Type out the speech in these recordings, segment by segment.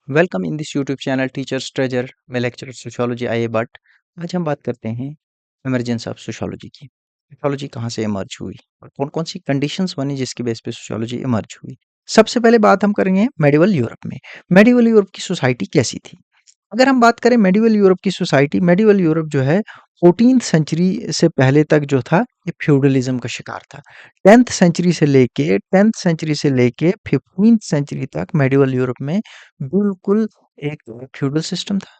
Welcome in this YouTube channel teachers treasure में lecturer sociology आए but आज हम बात करते हैं इमरजेंस ऑफ सोशियोलॉजी की। सोशियोलॉजी कहाँ से इमर्ज हुई और कौन कौन सी कंडीशंस बनी जिसकी बेस पे सोशियोलॉजी इमर्ज हुई। सबसे पहले बात हम करेंगे मेडिवल यूरोप में। मेडिवल यूरोप की सोसाइटी कैसी थी? अगर हम बात करें मेडिवल यूरोप की सोसाइटी, मेडिवल यूरोप जो है 14th सेंचुरी से पहले तक जो था ये फ्यूडलिज्म का शिकार था। 10th सेंचुरी से लेके 15th सेंचुरी तक मेडिवल यूरोप में बिल्कुल एक फ्यूडल सिस्टम था।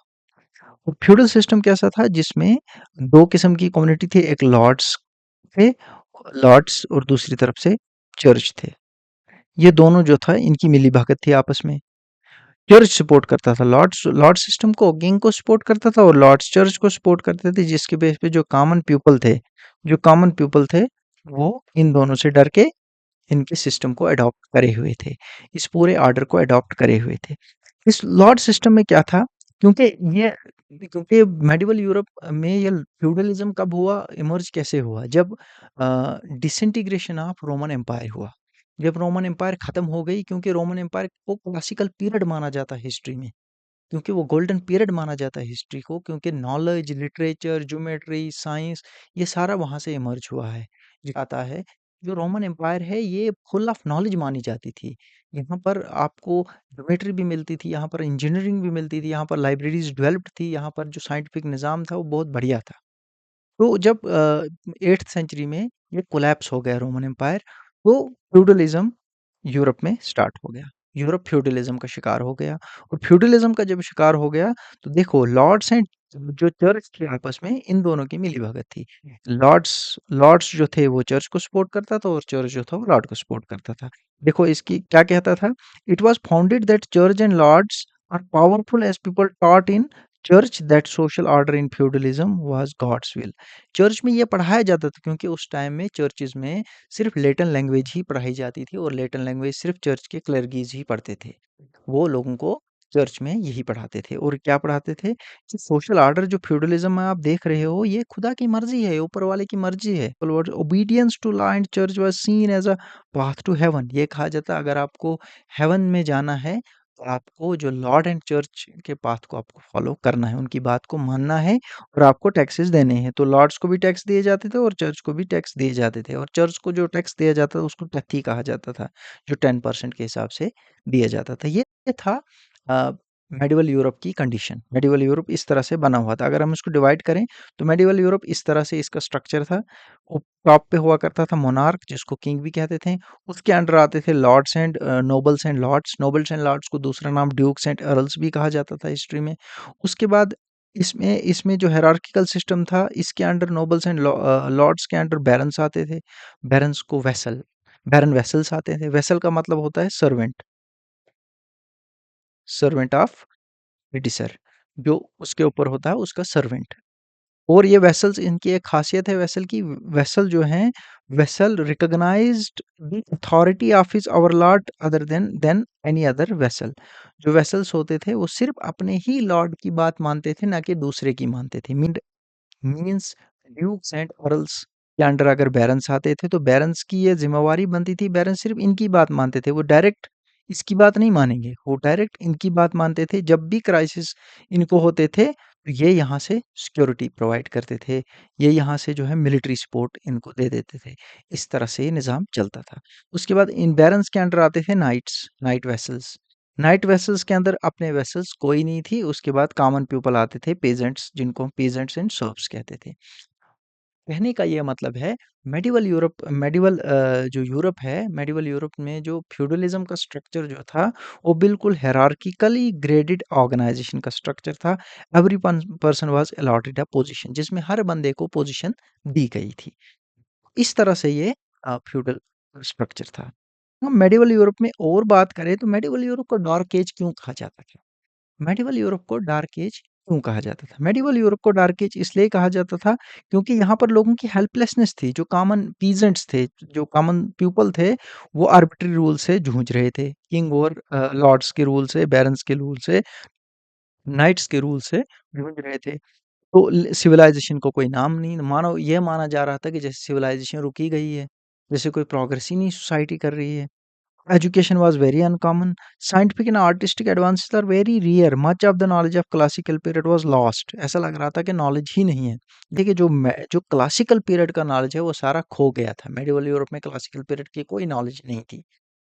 और फ्यूडल सिस्टम कैसा था जिसमें 2 किस्म की कम्युनिटी थी, एक थे लॉर्ड्स और दूसरी तरफ से चर्च थे। ये दोनों जो था इनकी मिली-भगत थी आपस में। चर्च सपोर्ट करता था लॉर्ड सिस्टम को, किंग को सपोर्ट करता था और लॉर्ड्स चर्च को सपोर्ट करते थे, जिसके बेस पे जो कॉमन पीपल थे वो इन दोनों से डर के इनके सिस्टम को अडॉप्ट करे हुए थे, इस पूरे ऑर्डर को अडॉप्ट करे हुए थे। इस लॉर्ड सिस्टम में क्या था, क्योंकि ये क्योंकि मेडिवल यूरोप में ये फ्यूडलिज्म कब हुआ, इमर्ज कैसे हुआ, जब डिसइंटीग्रेशन ऑफ रोमन एम्पायर हुआ। जब रोमन एम्पायर खत्म हो गई, क्योंकि रोमन एम्पायर को क्लासिकल पीरियड माना जाता है हिस्ट्री में, क्योंकि वो गोल्डन पीरियड माना जाता है हिस्ट्री को, क्योंकि नॉलेज, लिटरेचर, ज्योमेट्री, साइंस ये सारा वहाँ से इमर्ज हुआ है। जो आता है, जो रोमन एम्पायर है ये फुल ऑफ नॉलेज मानी जाती थी। यहाँ पर आपको ज्योमेट्री भी मिलती थी, यहाँ पर इंजीनियरिंग भी मिलती थी, यहाँ पर लाइब्रेरीज डेवलप्ड थी, यहाँ पर जो साइंटिफिक निज़ाम था वो बहुत बढ़िया था। तो जब 8th सेंचुरी में ये कोलैप्स हो गया रोमन एम्पायर, तो फ्यूडलिज्म यूरोप में स्टार्ट हो गया। यूरोप फ्यूडलिज्म का शिकार हो गया और फ्यूडलिज्म का जब शिकार हो गया तो देखो लॉर्ड्स एंड जो चर्च थे आपस में इन दोनों की मिलीभगत थी। लॉर्ड्स लॉर्ड्स जो थे वो चर्च को सपोर्ट करता था और चर्च जो था वो लॉर्ड को सपोर्ट करता था। देखो इसकी क्या कहता था, it was founded that church and lords are powerful as people taught in church that social order in feudalism was God's will. Church में ये पढ़ाया जाता था, क्योंकि उस टाइम में चर्चेज में सिर्फ लैटिन लैंग्वेज ही पढ़ाई जाती थी और लैटिन लैंग्वेज सिर्फ चर्च के क्लर्गीज ही पढ़ते थे। वो लोगों को चर्च में यही पढ़ाते थे और क्या पढ़ाते थे कि सोशल ऑर्डर जो फ्यूडलिज्म में आप देख रहे हो ये खुदा की मर्जी है, ऊपर वाले की मर्जी है। Obedience to law and church was seen as a path to heaven. ये कहा जाता है अगर आपको हेवन में जाना है तो आपको जो लॉर्ड एंड चर्च के पाथ को आपको फॉलो करना है, उनकी बात को मानना है और आपको टैक्सेस देने हैं। तो लॉर्ड्स को भी टैक्स दिए जाते थे और चर्च को भी टैक्स दिए जाते थे, और चर्च को जो टैक्स दिया जाता था उसको टथी कहा जाता था, जो 10% के हिसाब से दिया जाता था। ये था मेडिवल यूरोप की कंडीशन। मेडिवल यूरोप इस तरह से बना हुआ था। अगर हम इसको डिवाइड करें तो मेडिवल यूरोप इस तरह से इसका स्ट्रक्चर था। टॉप पे हुआ करता था मोनार्क, जिसको किंग भी कहते थे। उसके अंडर आते थे lords and nobles and lords. Nobles and lords को दूसरा नाम ड्यूक्स एंड अर्ल्स भी कहा जाता था हिस्ट्री में। उसके बाद इसमें इसमें जो हायरार्किकल सिस्टम था, इसके अंडर नोबल्स एंड लॉर्ड्स के अंडर बैरन्स आते थे। बैरन्स को बैरन वेसल्स आते थे। वेसल का मतलब होता है सर्वेंट, सर्वेंट ऑफ ब्रिटिशर, जो उसके ऊपर होता है उसका सर्वेंट। और ये वेसल्स, इनकी एक खासियत है वेसल की, वेसल जो हैं, vessel recognised the authority of his overlord other than any other vessel. जो वेसल्स होते थे वो सिर्फ अपने ही लॉर्ड की बात मानते थे, ना कि दूसरे की मानते थे। मीन्स ड्यूक्स एंड अर्ल्स के अंडर अगर बैरन्स आते थे तो बैरन्स की ये जिम्मेवारी बनती थी, बैरन्स सिर्फ इनकी बात मानते थे, वो डायरेक्ट इसकी बात नहीं मानेंगे, वो डायरेक्ट इनकी बात मानते थे। जब भी क्राइसिस इनको होते थे तो ये यहाँ से सिक्योरिटी प्रोवाइड करते थे, ये यहाँ से जो है मिलिट्री सपोर्ट इनको दे देते थे। इस तरह से ये निज़ाम चलता था। उसके बाद इन बैरन्स के अंडर आते थे knights, knight vessels. Knight vessels के अंदर अपने वेसल्स कोई नहीं थी। उसके बाद कॉमन पीपल आते थे, पेजेंट्स, जिनको पेजेंट्स एंड सर्व्स कहते थे। कहने का ये मतलब है जो यूरोप है, मेडिवल यूरोप में जो फ्यूडलिज्म का स्ट्रक्चर जो था वो बिल्कुल हायरार्किकली ग्रेडेड ऑर्गेनाइजेशन का स्ट्रक्चर था। Every person was allotted a position, जिसमें हर बंदे को पोजीशन दी गई थी। इस तरह से ये फ्यूडल स्ट्रक्चर था। हम मेडिवल यूरोप में और बात करें तो मेडिवल यूरोप को डार्क एज क्यों कहा जाता था? मेडिवल यूरोप को डार्क एज क्यों कहा जाता था? मेडिवल यूरोप को डार्क एज इसलिए कहा जाता था क्योंकि यहाँ पर लोगों की हेल्पलेसनेस थी। जो कॉमन पीजेंट्स थे, जो कॉमन पीपल थे, वो आर्बिट्री रूल से जूझ रहे थे। किंग और लॉर्ड्स के रूल से, बैरन्स के रूल से, नाइट्स के रूल से जूझ रहे थे। तो सिविलाइजेशन को कोई नाम नहीं, मानो ये माना जा रहा था कि जैसे सिविलाइजेशन रुकी गई है, जैसे कोई प्रोग्रेस ही नहीं सोसाइटी कर रही है। Education was very uncommon. Scientific and artistic advances are very rare. Much of the knowledge of classical period was lost. ऐसा लग रहा था कि नॉलेज ही नहीं है। देखिए जो क्लासिकल पीरियड का नॉलेज है वो सारा खो गया था। मेडिवल यूरोप में क्लासिकल पीरियड की कोई नॉलेज नहीं थी।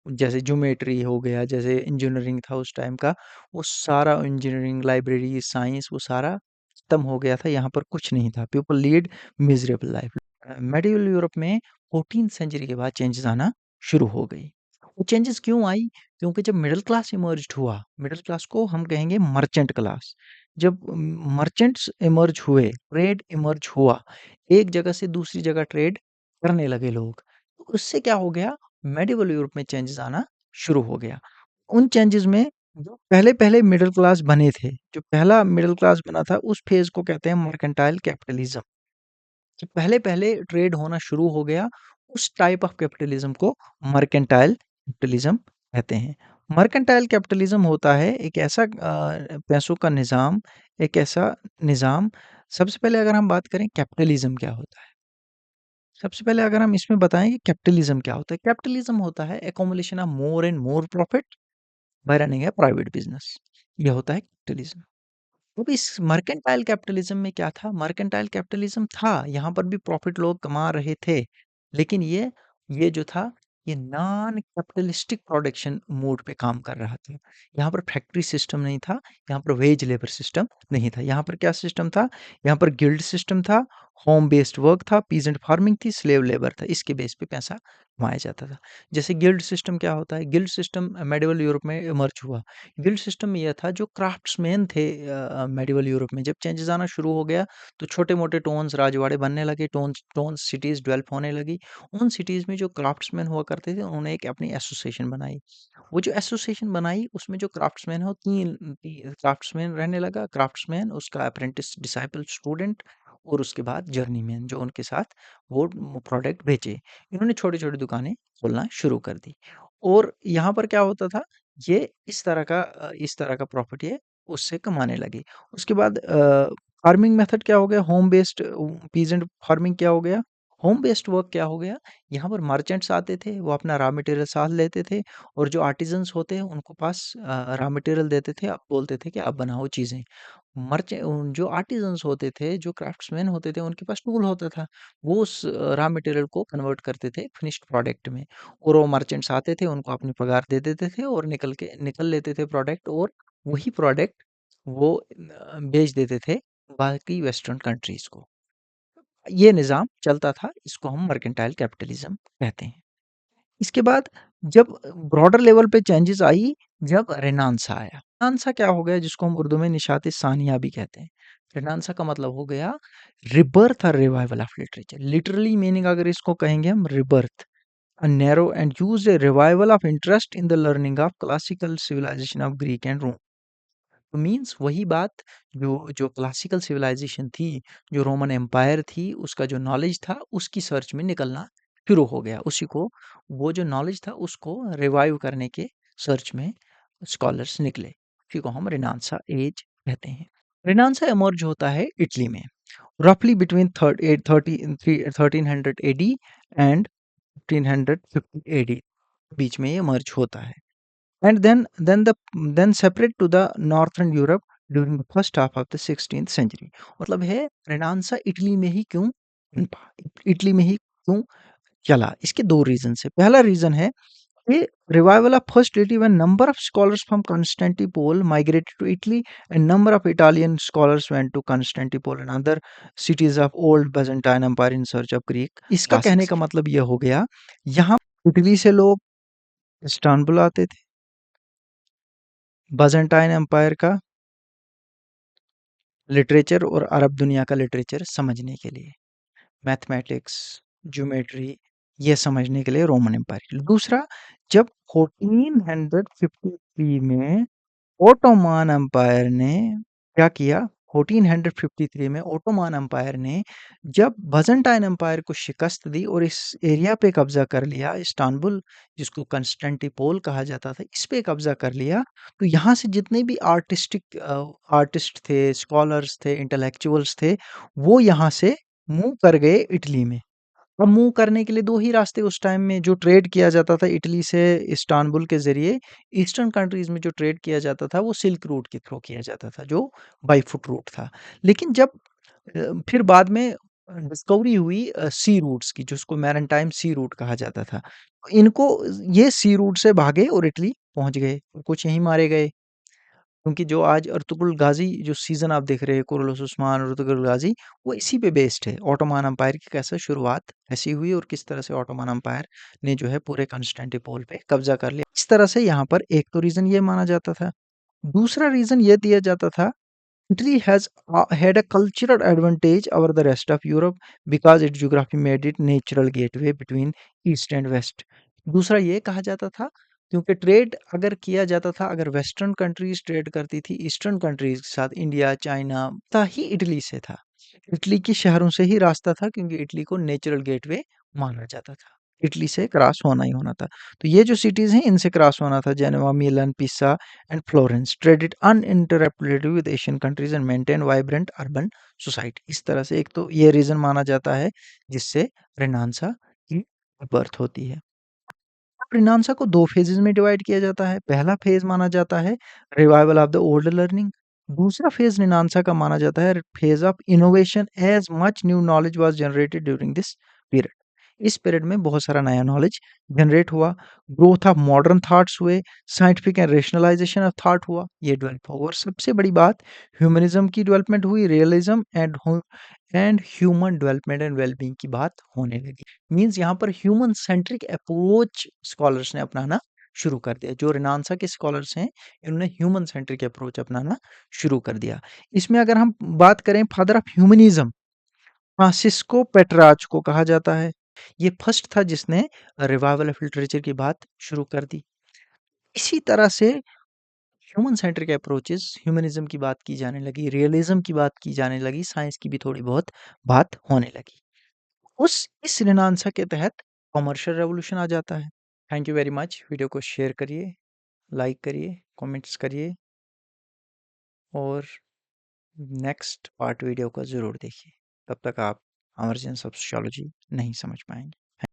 जैसे ज्योमेट्री हो गया, जैसे इंजीनियरिंग था उस टाइम का, वो सारा इंजीनियरिंग, लाइब्रेरी, साइंस वो सारा खत्म हो गया था। यहाँ पर कुछ नहीं था। People lead miserable life. Medieval Europe में 14th सेंचुरी के बाद चेंजेस आना शुरू हो गई। वो चेंजेस क्यों आई? क्योंकि जब मिडिल क्लास इमर्ज हुआ, मिडिल क्लास को हम कहेंगे मर्चेंट क्लास। जब मर्चेंट्स इमर्ज हुए, ट्रेड इमर्ज हुआ, एक जगह से दूसरी जगह ट्रेड करने लगे लोग, तो उससे क्या हो गया, मेडिवल यूरोप में चेंजेस आना शुरू हो गया। उन चेंजेस में जो पहले-पहले मिडल क्लास बने थे, जो पहला मिडल क्लास बना था, उस फेज़ को कहते हैं मर्केंटाइल कैपिटलिज़्म। जो पहले-पहले ट्रेड होना शुरू हो गया, उस टाइप ऑफ कैपिटलिज़्म को मर्केंटाइल कैपिटलिज़्म कहते हैं। मर्केंटाइल कैपिटलिज़्म होता है एक ऐसा पैसों का निज़ाम, एक ऐसा निज़ाम। सबसे पहले अगर हम बात करें कैपिटलिज़्म क्या होता है? सबसे पहले अगर हम इसमें बताएँ कि कैपिटलिज़्म क्या होता है? कैपिटलिज़्म होता है accumulation of more and more profit by running A private business. ये होता है कैपिटलिज़्म। अब इस मर्केंटाइल कैपिटलिज़्म में क्या था? मर्केंटाइल कैपिटलिज़्म था, यहाँ पर भी प्रॉफिट लोग कमा रहे थे। लेकिन ये जो था, ये नॉन कैपिटलिस्टिक प्रोडक्शन मोड पे काम कर रहा था। यहाँ पर फैक्ट्री सिस्टम नहीं था, यहाँ पर वेज लेबर सिस्टम नहीं था। यहाँ पर क्या सिस्टम था? यहाँ पर गिल्ड सिस्टम था, होम बेस्ड वर्क था, पीजेंट फार्मिंग थी, स्लेव लेबर था। इसके बेस पे पैसा कमाया जाता था। जैसे गिल्ड सिस्टम क्या होता है? गिल्ड सिस्टम मेडिवल यूरोप में इमर्ज हुआ। गिल्ड सिस्टम में यह था जो क्राफ्ट्समैन थे मेडिवल यूरोप में जब चेंजेस आना शुरू हो गया तो छोटे-मोटे टाउन्स राजवाड़े बनने लगे, टाउन्स टाउन्स सिटीज़ डेवलप होने लगी। उन सिटीज़ में जो क्राफ्ट्समैन हुआ करते थे उन्होंने एक अपनी एसोसिएशन बनाई। वो जो एसोसिएशन बनाई उसमें जो क्राफ्ट्समैन है वो 3 क्राफ्ट्समैन रहने लगा, क्राफ्ट्समैन, उसका अप्रेंटिस, डिसाइपल, स्टूडेंट और उसके बाद जर्नीमैन जो उनके साथ वो प्रोडक्ट बेचे। इन्होंने छोटी-छोटी दुकानें खोलना शुरू कर दी और यहाँ पर क्या होता था ये इस तरह का प्रॉफ़िट ये उससे कमाने लगे। उसके बाद फार्मिंग मेथड क्या हो गया? होम बेस्ड पीज़ेंट फार्मिंग क्या हो गया? होम बेस्ड वर्क क्या हो गया? यहाँ पर मर्चेंट्स आते थे, वो अपना रॉ मटेरियल साथ लेते थे और जो आर्टिज़न्स होते हैं उनको पास रॉ मटेरियल देते थे, अब बोलते थे कि आप बनाओ चीज़ें। जो आर्टिज़न्स होते थे, जो क्राफ्ट्समैन होते थे, उनके पास टूल होता था। वो उस रॉ मटेरियल को कन्वर्ट करते थे फिनिश्ड प्रोडक्ट में। और वो मर्चेंट्स आते थे, उनको अपनी पगार दे देते थे और निकल लेते थे प्रोडक्ट और वही प्रोडक्ट वो बेच देते थे बाकी वेस्टर्न कंट्रीज़ को। ये निज़ाम चलता था, इसको हम मर्केंटाइल कैपिटलिज़्म कहते हैं। इसके बाद जब ब्रॉडर लेवल पे चेंजेज़ आई, जब रेनेसां आया। रेनेसां क्या हो गया जिसको हम उर्दू में निशात सानिया भी कहते हैं। रेनेसां का मतलब हो गया रिबर्थ और revival of literature. Literally meaning अगर इसको कहेंगे हम rebirth. A narrow and used a revival of interest in the learning of classical civilization of Greek and Rome. तो मीन्स वही बात जो जो क्लासिकल सिविलाइजेशन थी, जो रोमन एम्पायर थी, उसका जो नॉलेज था, उसकी सर्च में निकलना शुरू हो गया। उसी को वो जो नॉलेज था, उसको रिवाइव करने के सर्च में स्कॉलर्स निकले। उसी को हम रेनेसां एज कहते हैं। रेनेसां इमर्ज होता है इटली में, रफली बिटवीन 1300 एडी एंड 1550 एडी बीच में ये मर्ज होता है and then separate to the northern Europe during the first half of the 16th century. मतलब है रेनेसां इटली में ही क्यों पनपा, इटली में ही क्यों चला? इसके दो रीजन है। पहला रीजन है कि revival of first Italy when number of scholars from Constantinople migrated to Italy and number of Italian scholars went to Constantinople and other cities of old Byzantine Empire in search of Greek इसका कहने का मतलब ये हो गया, यहाँ Italy से लोग इस्तांबुल आते थे, बाज़ेंटाइन एम्पायर का लिटरेचर और अरब दुनिया का लिटरेचर समझने के लिए, मैथमेटिक्स, ज्योमेट्री ये समझने के लिए रोमन एम्पायर। दूसरा, जब 1453 में ओटोमान एम्पायर ने क्या किया? 1453 में ओटोमान एम्पायर ने जब बाज़ेंटाइन एम्पायर को शिकस्त दी और इस एरिया पे कब्ज़ा कर लिया, इस्तांबुल जिसको कंस्टेंटिपोल कहा जाता था, इस पे कब्ज़ा कर लिया, तो यहाँ से जितने भी आर्टिस्ट थे, स्कॉलर्स थे, इंटेलेक्चुअल्स थे, वो यहाँ से मूव कर गए इटली में। अब मूव करने के लिए 2 ही रास्ते उस टाइम में, जो ट्रेड किया जाता था इटली से इस्तांबुल के ज़रिए, ईस्टर्न कंट्रीज़ में जो ट्रेड किया जाता था वो सिल्क रूट के थ्रू किया जाता था, जो बाय फुट रूट था। लेकिन जब फिर बाद में डिस्कवरी हुई सी रूट्स की, जिसको मैरीटाइम सी रूट कहा जाता था। इनको ये सी रूट से भागे और इटली पहुँच गए, कुछ यहीं मारे गए। क्योंकि जो आज अर्तुगरुल गाज़ी जो सीज़न आप देख रहे हैं, कुर्रतुल उस्मान, अर्तुगरुल गाज़ी, वो इसी पे बेस्ड है। ऑटोमान एम्पायर की कैसे शुरुआत ऐसी हुई और किस तरह से ऑटोमान एम्पायर ने जो है पूरे कॉन्स्टेंटिनोपल पे कब्ज़ा कर लिया। इस तरह से यहाँ पर एक तो रीज़न ये माना जाता था। दूसरा रीज़न ये दिया जाता था, Italy has had a cultural advantage over the rest of Europe because its geography made it natural gateway between East and West. दूसरा ये कहा जाता था, क्योंकि ट्रेड अगर किया जाता था, अगर वेस्टर्न कंट्रीज ट्रेड करती थी ईस्टर्न कंट्रीज के साथ, इंडिया, चाइना, ता ही इटली से था। इटली के शहरों से ही रास्ता था, क्योंकि इटली को नेचुरल गेटवे माना जाता था। इटली से क्रॉस होना ही होना था। तो ये जो सिटीज़ हैं, इनसे क्रॉस होना था। जेनेवा, मिलान, पिसा and Florence traded uninterruptedly with Asian countries and maintained vibrant urban society। इस तरह से एक तो ये रीज़न माना जाता है जिससे रेनेसां की बर्थ होती है। रेनेसां को 2 फेजेज़ में डिवाइड किया जाता है। पहला फेज़ माना जाता है revival of the old learning. दूसरा फेज़ रेनेसां का माना जाता है phase of innovation as much new knowledge was generated during this period. इस पीरियड में बहुत सारा नया नॉलेज जनरेट हुआ, ग्रोथ ऑफ मॉडर्न थॉट्स हुए, scientific and rationalisation of thought हुआ, ये डेवलप हुआ और सबसे बड़ी बात ह्यूमनिज़्म की डेवलपमेंट हुई, realism and human development and well being की बात होने लगी। मीन्स यहाँ पर ह्यूमन सेंट्रिक अप्रोच स्कॉलर्स ने अपनाना शुरू कर दिया। जो रेनेसां के स्कॉलर्स हैं, इन्होंने ह्यूमन सेंट्रिक अप्रोच अपनाना शुरू कर दिया। इसमें अगर हम बात करें फादर ऑफ ह्यूमनिज़्म, फ्रांसिस्को पेट्रार्च को कहा जाता है। ये फर्स्ट था जिसने रिवाइवल ऑफ लिटरेचर की बात शुरू कर दी। इसी तरह से ह्यूमन सेंट्रिक अप्रोचेस, ह्यूमनिज़्म की बात की जाने लगी, रियलिज़्म की बात की जाने लगी, साइंस की भी थोड़ी बहुत बात होने लगी। उस इस रेनेसां के तहत कमर्शियल रेवोल्यूशन आ जाता है। Thank you very much. Video को शेयर करिए, लाइक करिए, कमेंट्स करिए और नेक्स्ट पार्ट वीडियो को ज़रूर देखिए। तब तक आप इमरजेंस ऑफ सोशियोलॉजी नहीं समझ पाएँगे।